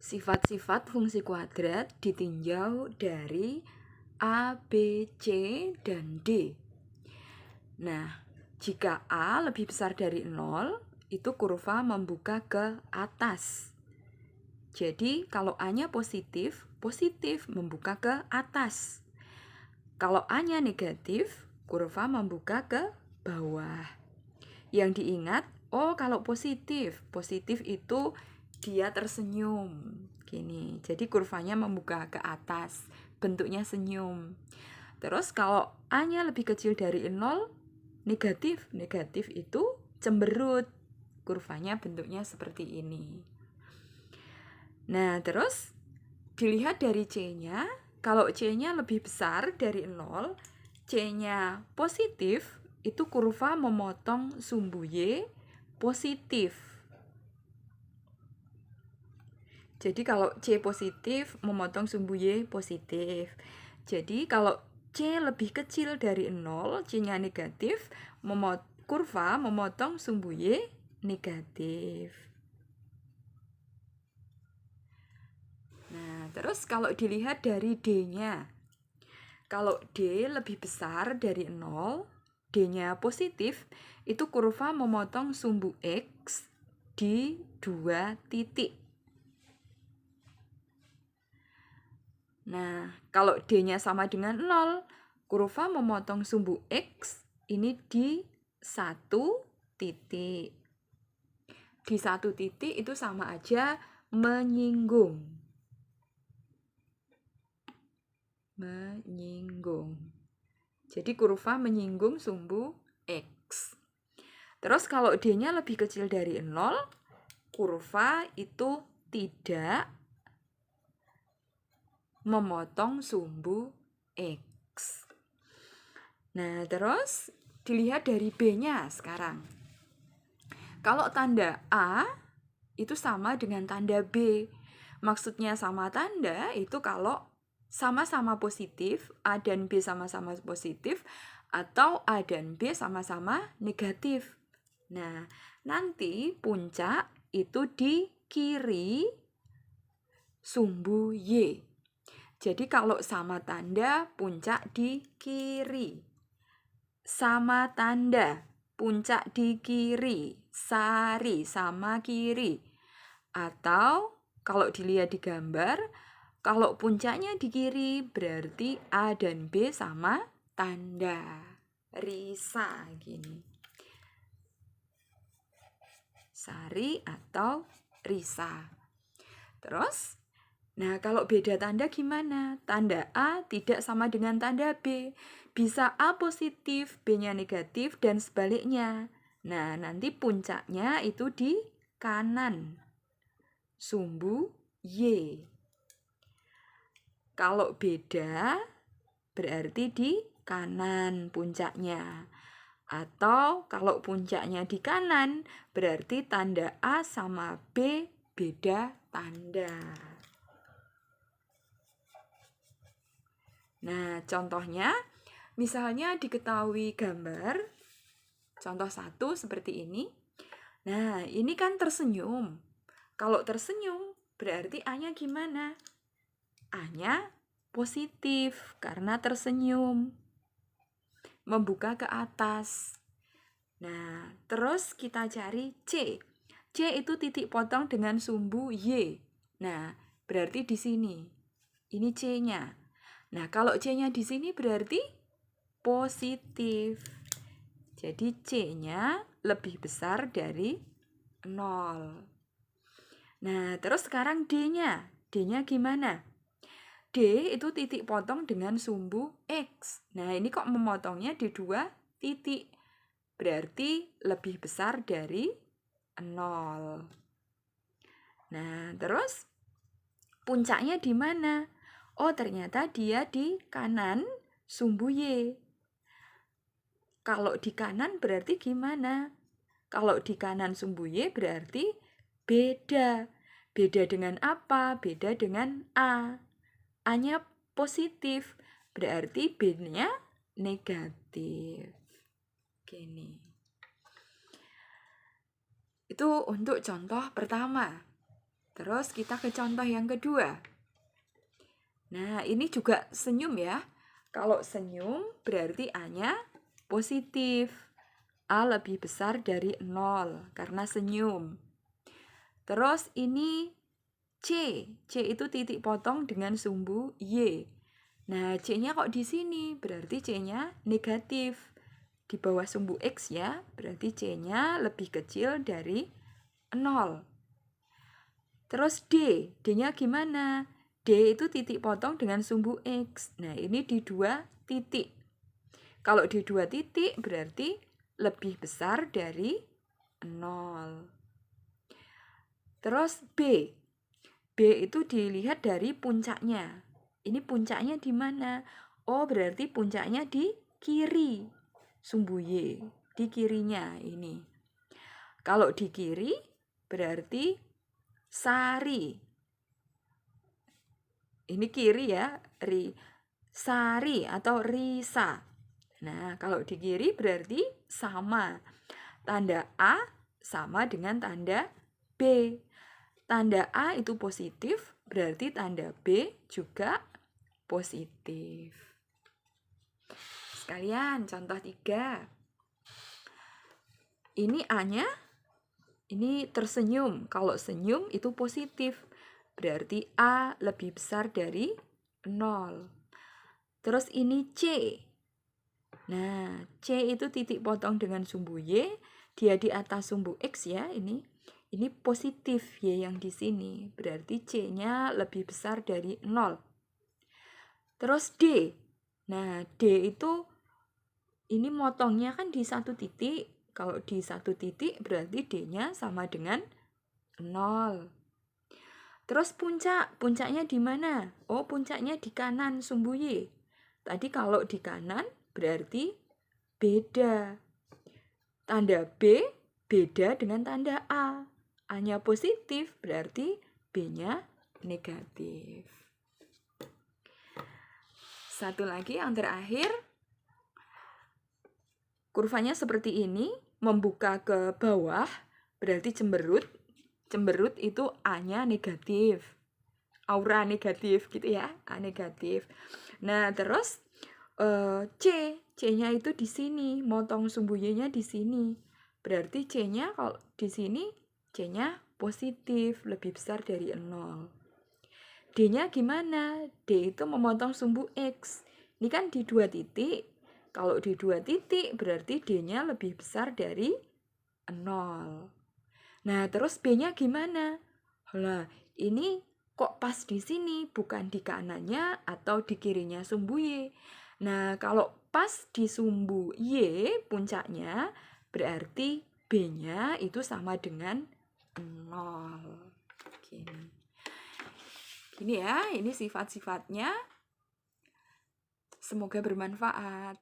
Sifat-sifat fungsi kuadrat ditinjau dari A, B, C, dan D. Nah, jika A lebih besar dari 0, itu kurva membuka ke atas. Jadi, kalau A-nya positif, positif membuka ke atas. Kalau A-nya negatif, kurva membuka ke bawah. Yang diingat, kalau positif, positif itu dia tersenyum. Gini, jadi kurvanya membuka ke atas, bentuknya senyum. Terus kalau A-nya lebih kecil dari 0, negatif. Negatif itu cemberut. Kurvanya bentuknya seperti ini. Nah, terus dilihat dari C-nya. Kalau C-nya lebih besar dari 0, C-nya positif, itu kurva memotong sumbu Y positif. Jadi kalau C positif, memotong sumbu Y positif. Jadi kalau C lebih kecil dari 0, C-nya negatif, kurva memotong sumbu Y negatif. Nah, terus kalau dilihat dari D-nya. Kalau D lebih besar dari 0, D-nya positif, itu kurva memotong sumbu X di 2 titik. Nah, kalau D-nya sama dengan 0, kurva memotong sumbu X ini di 1 titik. Di 1 titik itu sama aja menyinggung. Jadi kurva menyinggung sumbu X. Terus kalau D-nya lebih kecil dari 0, kurva itu tidak memotong sumbu X. Nah, terus dilihat dari B-nya sekarang. Kalau tanda A itu sama dengan tanda B. Maksudnya sama tanda itu kalau sama-sama positif, A dan B sama-sama positif, atau A dan B sama-sama negatif. Nah, nanti puncak itu di kiri sumbu Y. Jadi kalau sama tanda, puncak di kiri. Sama tanda, puncak di kiri. Sari sama kiri. Atau kalau dilihat di gambar, kalau puncaknya di kiri berarti A dan B sama tanda. Risa gini. Sari atau Risa. Terus, nah kalau beda tanda gimana? Tanda A tidak sama dengan tanda B. Bisa A positif, B-nya negatif, dan sebaliknya. Nah, nanti puncaknya itu di kanan. Sumbu Y. Kalau beda, berarti di kanan puncaknya. Atau kalau puncaknya di kanan, berarti tanda A sama B beda tanda. Nah, contohnya, misalnya diketahui gambar, contoh 1 seperti ini. Nah, ini kan tersenyum. Kalau tersenyum, berarti A-nya gimana? A-nya positif karena tersenyum. Membuka ke atas. Nah, terus kita cari C. C itu titik potong dengan sumbu Y. Nah, berarti di sini. Ini C-nya. Nah, kalau C-nya di sini berarti positif. Jadi C-nya lebih besar dari 0. Nah, terus sekarang D-nya. D-nya gimana? D itu titik potong dengan sumbu X. Nah, ini kok memotongnya di 2 titik. Berarti lebih besar dari 0. Nah, terus puncaknya di mana? Oh, ternyata dia di kanan sumbu Y. Kalau di kanan berarti gimana? Kalau di kanan sumbu Y berarti beda. Beda dengan apa? Beda dengan A. A-nya positif, berarti B-nya negatif. Gini. Itu untuk contoh pertama. Terus kita ke contoh yang kedua. Nah, ini juga senyum ya. Kalau senyum berarti A-nya positif. A lebih besar dari 0 karena senyum. Terus ini C. C itu titik potong dengan sumbu Y. Nah, C-nya kok di sini? Berarti C-nya negatif. Di bawah sumbu X ya, berarti C-nya lebih kecil dari 0. Terus D. D-nya gimana? D itu titik potong dengan sumbu X. Nah, ini di 2 titik. Kalau di 2 titik berarti lebih besar dari 0. Terus B. B itu dilihat dari puncaknya. Ini puncaknya di mana? Oh, berarti puncaknya di kiri. Sumbu Y. Di kirinya ini. Kalau di kiri berarti Sari. Ini kiri ya, Sari atau Risa. Nah, kalau di kiri berarti sama. Tanda A sama dengan tanda B. Tanda A itu positif, berarti tanda B juga positif. Sekalian, contoh 3. Ini A-nya, ini tersenyum. Kalau senyum itu positif, berarti A lebih besar dari 0. Terus ini C. Nah, C itu titik potong dengan sumbu Y, dia di atas sumbu X ya, ini. Ini positif Y yang di sini, berarti C-nya lebih besar dari 0. Terus D. Nah, D itu ini motongnya kan di satu titik. Kalau di satu titik berarti D-nya sama dengan 0. Terus puncaknya di mana? Oh, puncaknya di kanan sumbu Y. Tadi kalau di kanan berarti beda. Tanda B beda dengan tanda A. A-nya positif berarti B-nya negatif. Satu lagi yang terakhir. Kurvanya seperti ini, membuka ke bawah berarti cemberut. Cemberut itu A-nya negatif. Aura negatif gitu ya, A negatif. Nah, terus C-nya itu di sini, motong sumbu Y-nya di sini. Berarti C-nya kalau di sini C-nya positif, lebih besar dari 0. D-nya gimana? D itu memotong sumbu X. Ini kan di 2 titik. Kalau di 2 titik berarti D-nya lebih besar dari 0. Nah, terus B-nya gimana? Lah, ini kok pas di sini, bukan di kanannya atau di kirinya sumbu Y. Nah, kalau pas di sumbu Y puncaknya, berarti B-nya itu sama dengan 0. Gini ya, ini sifat-sifatnya. Semoga bermanfaat.